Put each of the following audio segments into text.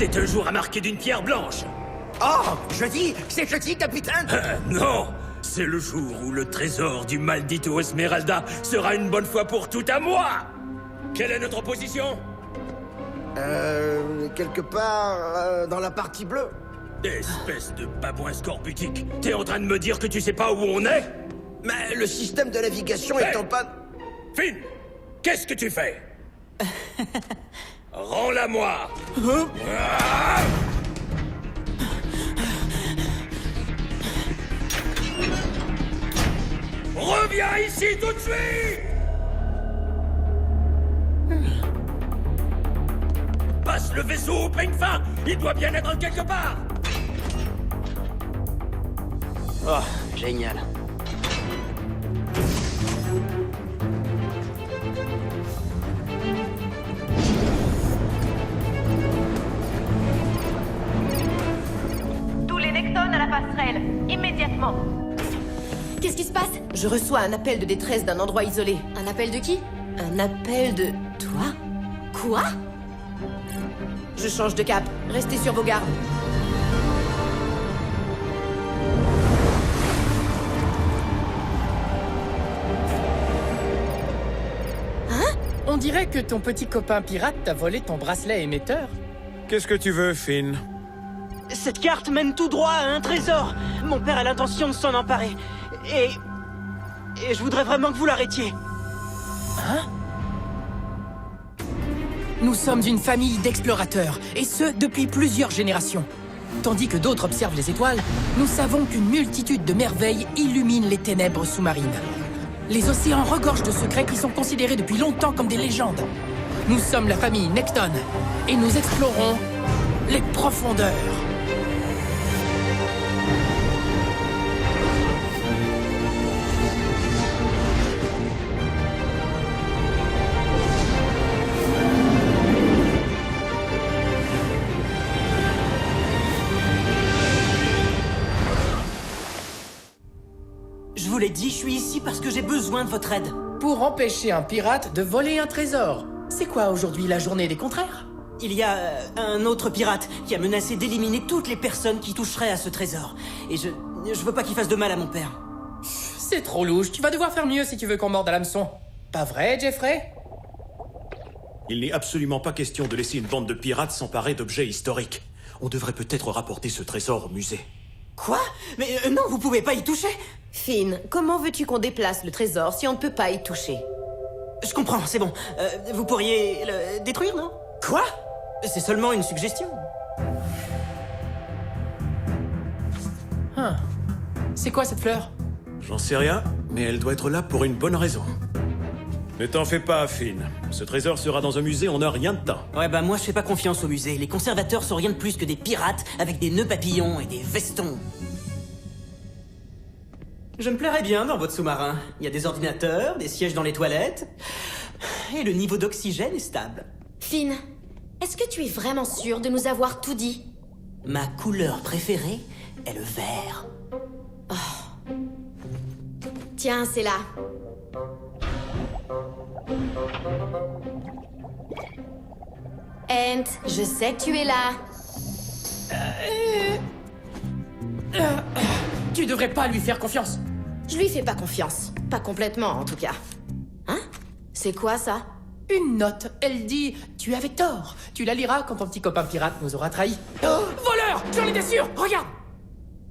C'est un jour à marquer d'une pierre blanche. Oh, jeudi, c'est jeudi, capitaine. Non, c'est le jour où le trésor du maldito Esmeralda sera une bonne fois pour toutes à moi. Quelle est notre position? Quelque part dans la partie bleue. Espèce de babouin scorbutique. T'es en train de me dire que tu sais pas où on est? Mais le système de navigation est en panne. Finn, qu'est-ce que tu fais? Rends-la-moi. Ah! Reviens ici tout de suite! Passe le vaisseau au peigne fin! Il doit bien être quelque part! Oh, génial. Tous les Nectons à la passerelle, immédiatement. Qu'est-ce qui se passe? Je reçois un appel de détresse d'un endroit isolé. Un appel de qui? Un appel de... toi? Quoi? Je change de cap. Restez sur vos gardes. On dirait que ton petit copain pirate t'a volé ton bracelet émetteur. Qu'est-ce que tu veux, Finn? Cette carte mène tout droit à un trésor. Mon père a l'intention de s'en emparer. Et je voudrais vraiment que vous l'arrêtiez. Hein? Nous sommes une famille d'explorateurs, et ce, depuis plusieurs générations. Tandis que d'autres observent les étoiles, nous savons qu'une multitude de merveilles illuminent les ténèbres sous-marines. Les océans regorgent de secrets qui sont considérés depuis longtemps comme des légendes. Nous sommes la famille Necton, et nous explorons les profondeurs. Je vous l'ai dit, je suis ici parce que j'ai besoin de votre aide. Pour empêcher un pirate de voler un trésor. C'est quoi aujourd'hui, la journée des contraires? Il y a un autre pirate qui a menacé d'éliminer toutes les personnes qui toucheraient à ce trésor. Et je veux pas qu'il fasse de mal à mon père. C'est trop louche, tu vas devoir faire mieux si tu veux qu'on morde à l'hameçon. Pas vrai, Jeffrey? Il n'est absolument pas question de laisser une bande de pirates s'emparer d'objets historiques. On devrait peut-être rapporter ce trésor au musée. Quoi? Mais non, vous pouvez pas y toucher. Finn, comment veux-tu qu'on déplace le trésor si on ne peut pas y toucher? Je comprends, c'est bon. Vous pourriez le détruire, non? Quoi? C'est seulement une suggestion. C'est quoi cette fleur? J'en sais rien, mais elle doit être là pour une bonne raison. Ne t'en fais pas, Finn. Ce trésor sera dans un musée en un rien de temps. Ouais, bah moi je fais pas confiance au musée. Les conservateurs sont rien de plus que des pirates avec des nœuds papillons et des vestons. Je me plairais bien dans votre sous-marin. Il y a des ordinateurs, des sièges dans les toilettes... Et le niveau d'oxygène est stable. Finn, est-ce que tu es vraiment sûr de nous avoir tout dit? Ma couleur préférée est le vert. Tiens, c'est là. Ent, je sais que tu es là. Tu devrais pas lui faire confiance. Je lui fais pas confiance. Pas complètement, en tout cas. Hein? C'est quoi, ça? Une note, elle dit « Tu avais tort ». Tu la liras quand ton petit copain pirate nous aura trahis. Oh, voleur! J'en étais sûr! Regarde!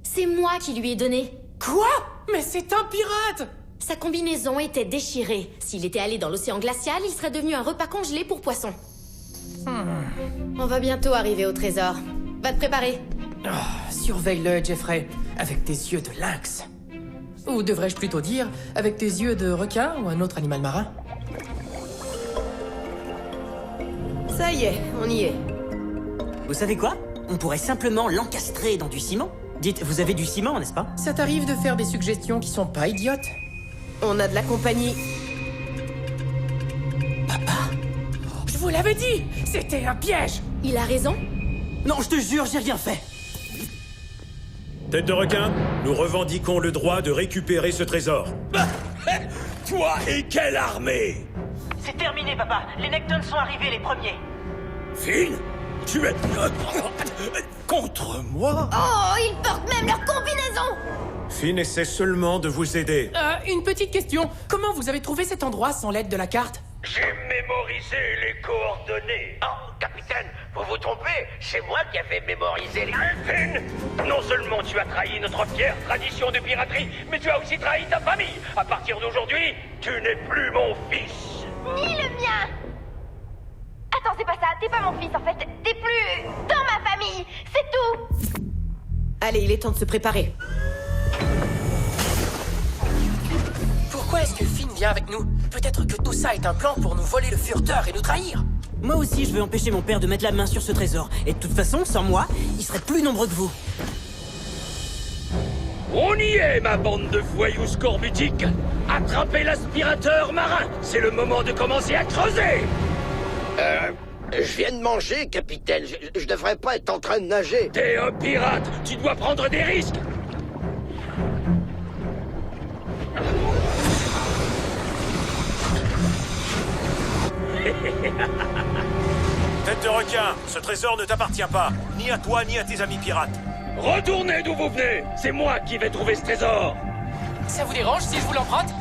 C'est moi qui lui ai donné. Quoi? Mais c'est un pirate! Sa combinaison était déchirée. S'il était allé dans l'océan glacial, il serait devenu un repas congelé pour poissons. On va bientôt arriver au trésor. Va te préparer. Surveille-le, Jeffrey, avec tes yeux de lynx. Ou devrais-je plutôt dire, avec tes yeux de requin ou un autre animal marin? Ça y est, on y est. Vous savez quoi? On pourrait simplement l'encastrer dans du ciment. Dites, vous avez du ciment, n'est-ce pas? Ça t'arrive de faire des suggestions qui sont pas idiotes? On a de la compagnie. Je vous l'avais dit! C'était un piège! Il a raison? Non, je te jure, j'ai rien fait. Tête de requin, nous revendiquons le droit de récupérer ce trésor. Toi et quelle armée? C'est terminé, papa. Les Nectons sont arrivés les premiers. Finn, Tu es... contre moi? Oh, ils portent même leur combinaison! Finn essaie seulement de vous aider. Une petite question. Comment vous avez trouvé cet endroit sans l'aide de la carte? J'ai mémorisé les coordonnées. Oh, capitaine, vous vous trompez. C'est moi qui avais mémorisé les... Finn, non seulement tu as trahi notre fière tradition de piraterie, mais tu as aussi trahi ta famille. À partir d'aujourd'hui, tu n'es plus mon fils. Ni le mien. Attends, c'est pas ça. T'es pas mon fils, en fait. T'es plus dans ma famille. C'est tout. Allez, il est temps de se préparer. Pourquoi est-ce que Finn vient avec nous? Peut-être que tout ça est un plan pour nous voler le furteur et nous trahir. Moi aussi, je veux empêcher mon père de mettre la main sur ce trésor. Et de toute façon, sans moi, il serait plus nombreux que vous. On y est, ma bande de voyous scorbutiques. Attrapez l'aspirateur marin. C'est le moment de commencer à creuser. Je viens de manger, capitaine. Je devrais pas être en train de nager. T'es un pirate. Tu dois prendre des risques. Tête de requin, ce trésor ne t'appartient pas. Ni à toi, ni à tes amis pirates. Retournez d'où vous venez. C'est moi qui vais trouver ce trésor. Ça vous dérange si je vous l'emprunte?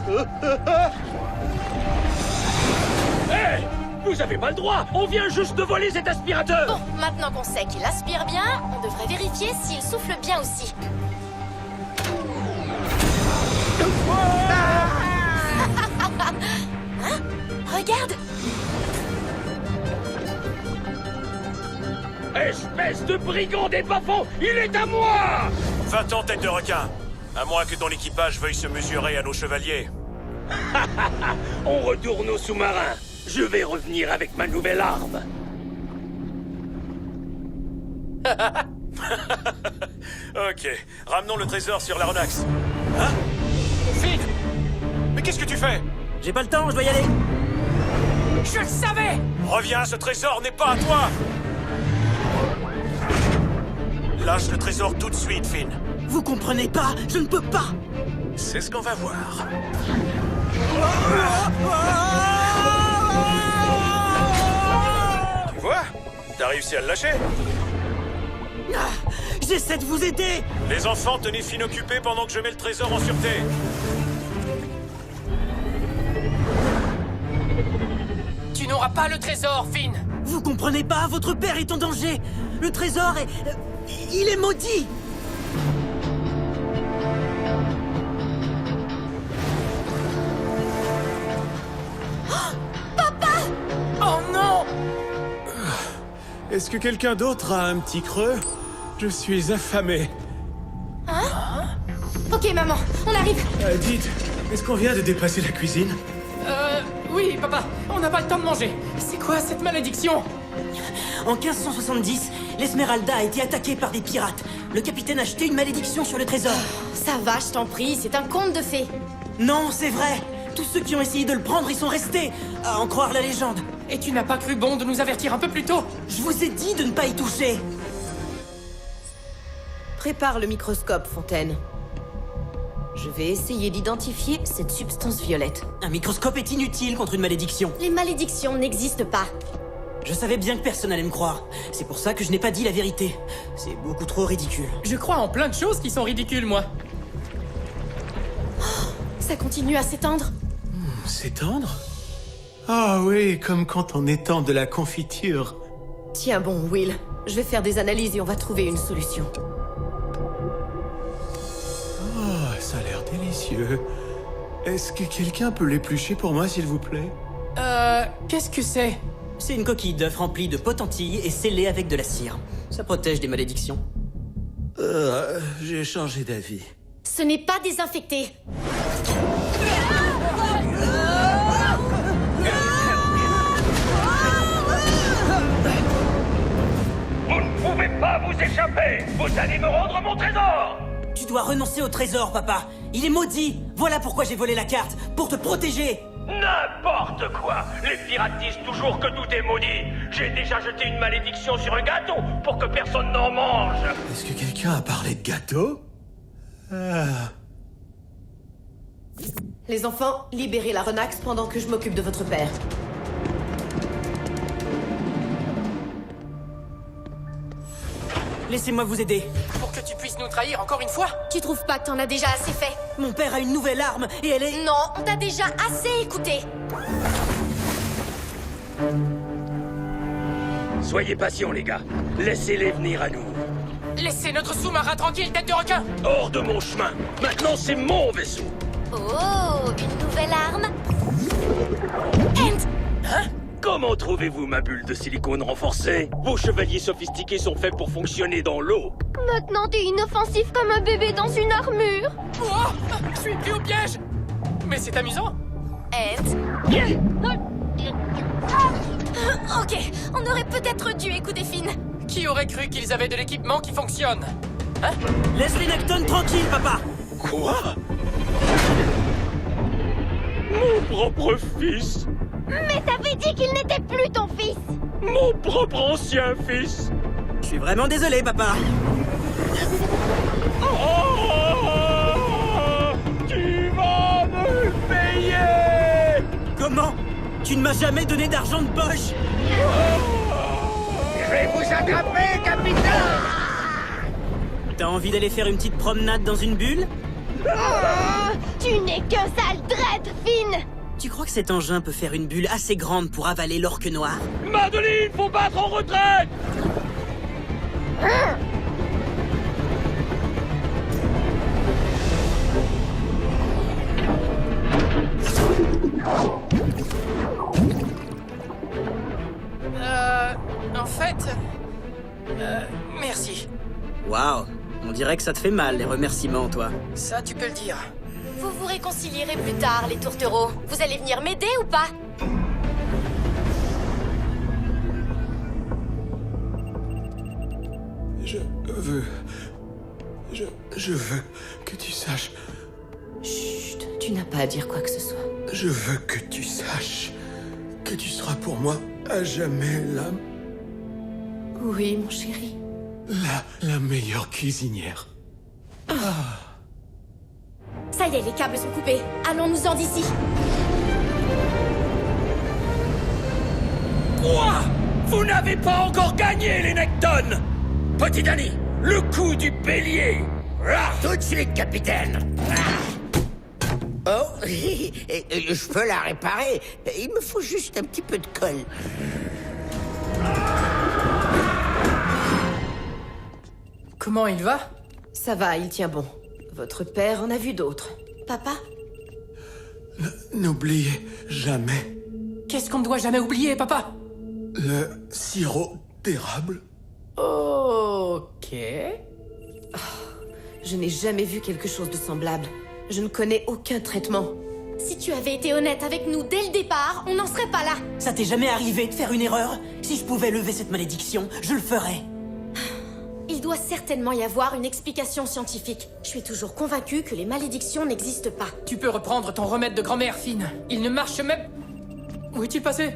Hé, vous avez pas le droit. On vient juste de voler cet aspirateur. Bon, maintenant qu'on sait qu'il aspire bien, on devrait vérifier s'il souffle bien aussi. Hein? Regarde! Espèce de brigand des bas-fonds, il est à moi. Va-t'en, tête de requin. À moins que ton équipage veuille se mesurer à nos chevaliers. On retourne au sous-marin. Je vais revenir avec ma nouvelle arme. Ok, ramenons le trésor sur l'aeronax. Hein? Finn! Mais qu'est-ce que tu fais? J'ai pas le temps, je dois y aller. Je le savais! Reviens, ce trésor n'est pas à toi! Lâche le trésor tout de suite, Finn. Vous comprenez pas, je ne peux pas. C'est ce qu'on va voir. Tu vois? T'as réussi à le lâcher? J'essaie de vous aider. Les enfants, tenez Finn occupé pendant que je mets le trésor en sûreté. Tu n'auras pas le trésor, Finn! Vous comprenez pas, votre père est en danger. Le trésor est... il est maudit. Oh non! Est-ce que quelqu'un d'autre a un petit creux? Je suis affamé. Ok, maman, on arrive! Dites, est-ce qu'on vient de dépasser la cuisine? Oui, papa, on n'a pas le temps de manger. C'est quoi cette malédiction? En 1570, l'Esmeralda a été attaquée par des pirates. Le capitaine a jeté une malédiction sur le trésor. Ça va, je t'en prie, c'est un conte de fées. Non, c'est vrai. Tous ceux qui ont essayé de le prendre y sont restés, à en croire la légende. Et tu n'as pas cru bon de nous avertir un peu plus tôt? Je vous ai dit de ne pas y toucher. Prépare le microscope, Fontaine. Je vais essayer d'identifier cette substance violette. Un microscope est inutile contre une malédiction. Les malédictions n'existent pas. Je savais bien que personne allait me croire. C'est pour ça que je n'ai pas dit la vérité. C'est beaucoup trop ridicule. Je crois en plein de choses qui sont ridicules, moi. Ça continue à s'étendre. S'étendre? Ah oui, comme quand on étend de la confiture. Tiens bon, Will. Je vais faire des analyses et on va trouver une solution. Oh, ça a l'air délicieux. Est-ce que quelqu'un peut l'éplucher pour moi, s'il vous plaît? Qu'est-ce que c'est? C'est une coquille d'œuf remplie de potentilles et scellée avec de la cire. Ça protège des malédictions. J'ai changé d'avis. Ce n'est pas désinfecté. Vous ne pouvez pas vous échapper. Vous allez me rendre mon trésor. Tu dois renoncer au trésor, papa. Il est maudit. Voilà pourquoi j'ai volé la carte. Pour te protéger. N'importe quoi. Les pirates disent toujours que tout est maudit. J'ai déjà jeté une malédiction sur un gâteau pour que personne n'en mange. Est-ce que quelqu'un a parlé de gâteau? Les enfants, libérez la Renax pendant que je m'occupe de votre père. Laissez-moi vous aider. Pour que tu puisses nous trahir encore une fois? Tu trouves pas que t'en as déjà assez fait? Mon père a une nouvelle arme et elle est... Non, on t'a déjà assez écouté. Soyez patients, les gars. Laissez-les venir à nous. Laissez notre sous-marin tranquille, tête de requin! Hors de mon chemin. Maintenant, c'est mon vaisseau. Oh, une nouvelle arme? End! Comment trouvez-vous ma bulle de silicone renforcée? Vos chevaliers sophistiqués sont faits pour fonctionner dans l'eau. Maintenant, t'es inoffensif comme un bébé dans une armure. Oh, je suis pris au piège! Mais c'est amusant! End? Ok, on aurait peut-être dû écouter Finn. Qui aurait cru qu'ils avaient de l'équipement qui fonctionne? Hein? Laisse les Necton tranquilles, papa. Quoi? Mon propre fils? Mais t'avais dit qu'il n'était plus ton fils. Mon propre ancien fils? Je suis vraiment désolé, papa. Oh, tu vas me le payer! Comment? Tu ne m'as jamais donné d'argent de poche. Je vais vous attraper, capitaine! T'as envie d'aller faire une petite promenade dans une bulle? Tu n'es qu'un sale dread, Finn. Tu crois que cet engin peut faire une bulle assez grande pour avaler l'orque noir? Madeline, faut battre en retraite! En fait... merci. Waouh, on dirait que ça te fait mal, les remerciements, toi. Ça, tu peux le dire. Vous vous réconcilierez plus tard, les tourtereaux. Vous allez venir m'aider ou pas? Je veux que tu saches. Chut, tu n'as pas à dire quoi que ce soit. Je veux que tu saches que tu seras pour moi à jamais Oui, mon chéri. la meilleure cuisinière. Ça y est, les câbles sont coupés. Allons-nous-en d'ici. Quoi? Vous n'avez pas encore gagné, les Necton! Petit Danny, le coup du bélier! Ah! Tout de suite, capitaine. Oh, je peux la réparer. Il me faut juste un petit peu de colle. Comment il va? Ça va, il tient bon. Votre père en a vu d'autres. Papa? N'oubliez jamais Qu'est-ce qu'on ne doit jamais oublier, papa? le sirop d'érable. Ok. Oh, je n'ai jamais vu quelque chose de semblable. Je ne connais aucun traitement. Si tu avais été honnête avec nous dès le départ, on n'en serait pas là. Ça t'est jamais arrivé de faire une erreur? Si je pouvais lever cette malédiction, je le ferais. Il doit certainement y avoir une explication scientifique. Je suis toujours convaincue que les malédictions n'existent pas. Tu peux reprendre ton remède de grand-mère, Finn. Il ne marche même... Où est-il passé?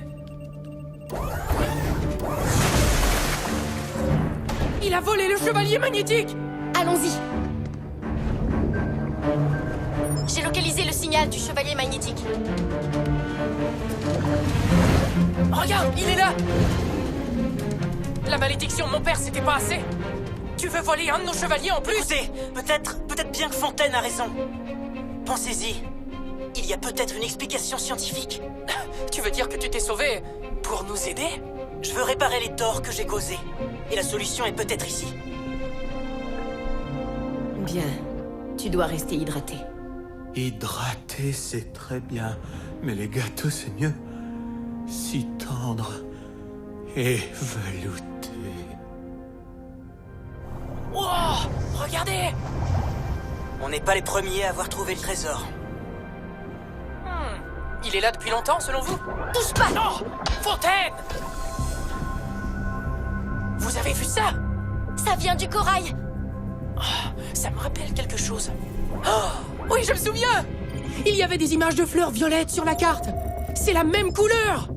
Il a volé le chevalier magnétique! Allons-y. J'ai localisé le signal du chevalier magnétique. Regarde, il est là! La malédiction de mon père, c'était pas assez? Tu veux voler un de nos chevaliers en plus? Écoutez, peut-être bien que Fontaine a raison. Pensez-y. Il y a peut-être une explication scientifique. Tu veux dire que tu t'es sauvé pour nous aider? Je veux réparer les torts que j'ai causés. Et la solution est peut-être ici. Bien. Tu dois rester hydraté. Hydraté, c'est très bien. Mais les gâteaux, c'est mieux. Si tendre et velouté. Wow! Regardez! On n'est pas les premiers à avoir trouvé le trésor. Il est là depuis longtemps, selon vous? Touche pas! Non! Fontaine! Vous avez vu ça? Ça vient du corail. Ça me rappelle quelque chose. Oh, oui, je me souviens! Il y avait des images de fleurs violettes sur la carte. C'est la même couleur!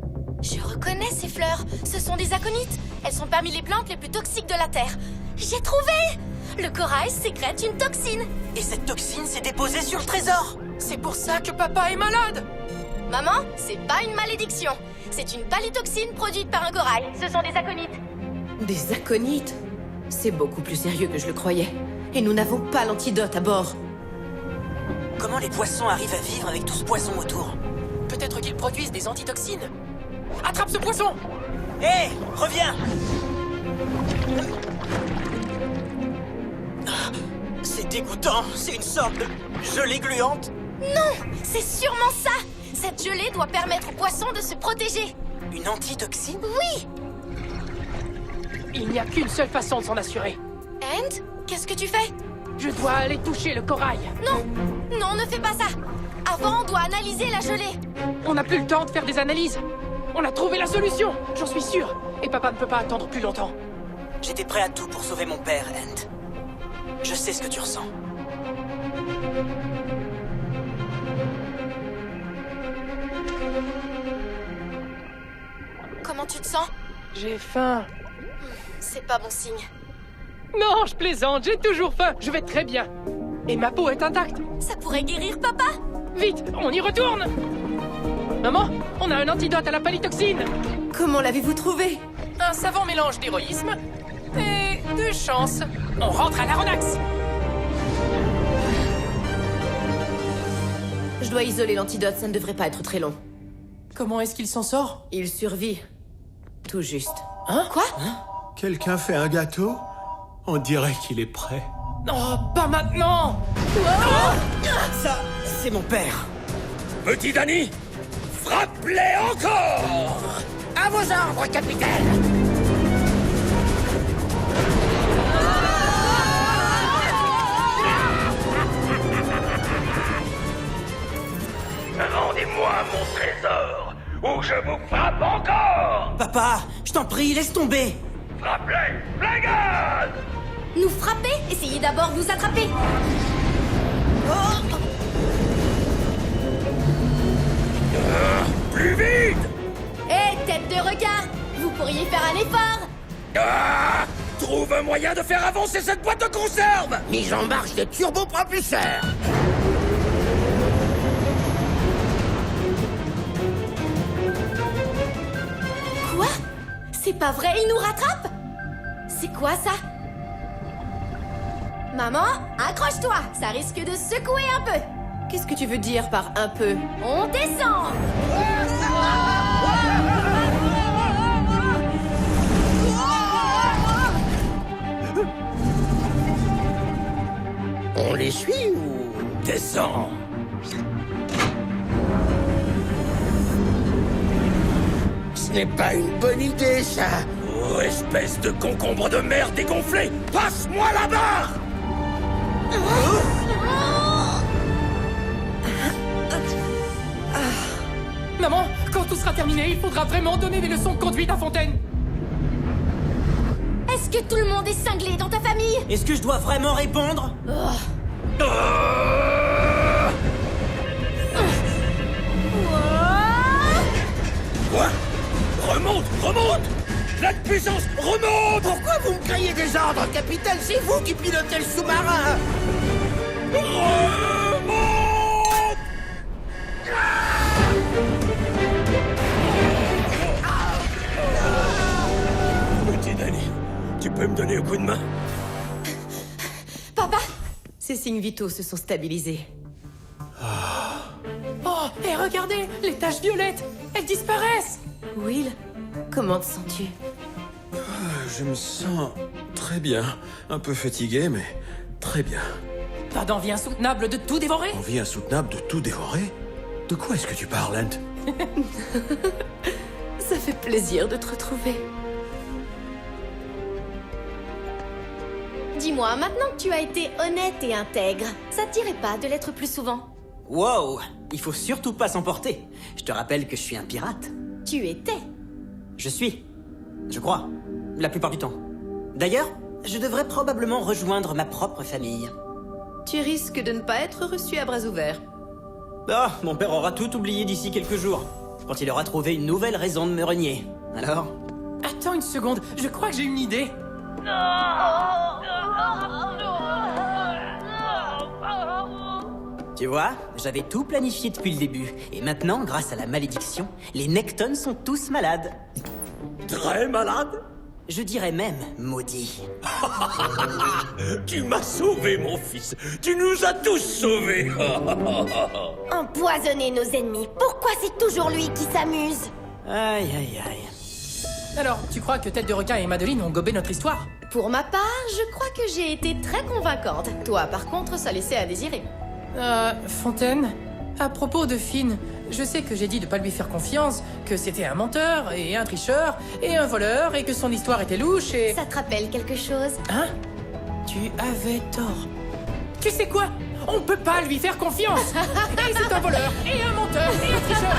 Je reconnais ces fleurs. Ce sont des aconites. Elles sont parmi les plantes les plus toxiques de la Terre. J'ai trouvé! Le corail sécrète une toxine. Et cette toxine s'est déposée sur le trésor. C'est pour ça que papa est malade! Maman, c'est pas une malédiction. C'est une palytoxine produite par un corail. Ce sont des aconites. Des aconites? C'est beaucoup plus sérieux que je le croyais. Et nous n'avons pas l'antidote à bord. Comment les poissons arrivent à vivre avec tout ce poisson autour? Peut-être qu'ils produisent des antitoxines. Attrape ce poisson! Hé, reviens! C'est dégoûtant, c'est une sorte de gelée gluante. Non, c'est sûrement ça. Cette gelée doit permettre aux poissons de se protéger. Une antitoxine? Oui. Il n'y a qu'une seule façon de s'en assurer. And, qu'est-ce que tu fais? Je dois aller toucher le corail. Non, non, ne fais pas ça. Avant, on doit analyser la gelée. On n'a plus le temps de faire des analyses. On a trouvé la solution, j'en suis sûr. Et papa ne peut pas attendre plus longtemps. J'étais prêt à tout pour sauver mon père, Ant. Je sais ce que tu ressens. Comment tu te sens? J'ai faim. C'est pas bon signe. Non, je plaisante, j'ai toujours faim. Je vais très bien. Et ma peau est intacte. Ça pourrait guérir papa. Vite, on y retourne. Maman, on a un antidote à la palytoxine. Comment l'avez-vous trouvé? Un savant mélange d'héroïsme et de chance. On rentre à l'Aronax. Je dois isoler l'antidote, ça ne devrait pas être très long. Comment est-ce qu'il s'en sort? Il survit. Tout juste. Hein? Quoi? Quelqu'un fait un gâteau? On dirait qu'il est prêt. Oh, pas maintenant! Ça, c'est mon père. Petit Danny, frappe-les encore! À vos ordres, capitaine! Rendez-moi mon trésor, ou je vous frappe encore! Papa, je t'en prie, laisse tomber. Frappe-les, Flingas! Nous frapper? Essayez d'abord de nous attraper. Plus vite! Hé, tête de requin! Vous pourriez faire un effort! Ah! Trouve un moyen de faire avancer cette boîte de conserve! Mise en marche des turbopropulseurs! Quoi? C'est pas vrai, il nous rattrape? C'est quoi ça? Maman, accroche-toi! Ça risque de secouer un peu! Qu'est-ce que tu veux dire par un peu? On descend! On les suit ou... Descends! Ce n'est pas une bonne idée, ça! Oh, espèce de concombre de mer dégonflé! Passe-moi la barre! Maman, quand tout sera terminé, il faudra vraiment donner des leçons de conduite à Fontaine. Est-ce que tout le monde est cinglé dans ta famille? Est-ce que je dois vraiment répondre? Quoi? Remonte! Remonte! La puissance remonte! Pourquoi vous me criez des ordres, capitaine? C'est vous qui pilotez le sous-marin! Remonte! Petit Danny, tu peux me donner un coup de main? Papa? Ces signes vitaux se sont stabilisés. Oh, et regardez, les taches violettes, elles disparaissent. Will, comment te sens-tu? Je me sens très bien. Un peu fatigué, mais très bien. Pas d'envie insoutenable de tout dévorer? Envie insoutenable de tout dévorer? De quoi est-ce que tu parles, Ant? Ça fait plaisir de te retrouver. Dis-moi, maintenant que tu as été honnête et intègre, ça te dirait pas de l'être plus souvent? Wow, il faut surtout pas s'emporter. Je te rappelle que je suis un pirate. Tu étais. Je suis. Je crois. La plupart du temps. D'ailleurs, je devrais probablement rejoindre ma propre famille. Tu risques de ne pas être reçu à bras ouverts. Ah, mon père aura tout oublié d'ici quelques jours. Quand il aura trouvé une nouvelle raison de me renier. Alors? Attends une seconde, je crois que j'ai une idée. Tu vois, j'avais tout planifié depuis le début. Et maintenant, grâce à la malédiction, les Nectons sont tous malades. Très malade? Je dirais même maudit. Tu m'as sauvé, mon fils. Tu nous as tous sauvés. Empoisonner nos ennemis. Pourquoi c'est toujours lui qui s'amuse? Aïe, aïe, aïe. Alors, tu crois que Tête de Requin et Madeline ont gobé notre histoire? Pour ma part, je crois que j'ai été très convaincante. Toi, par contre, ça laissait à désirer. Fontaine, à propos de Finn, je sais que j'ai dit de pas lui faire confiance, que c'était un menteur, et un tricheur, et un voleur, et que son histoire était louche, et... Ça te rappelle quelque chose? Hein? Tu avais tort. Tu sais quoi? On peut pas lui faire confiance! Et c'est un voleur, et un menteur, et un tricheur,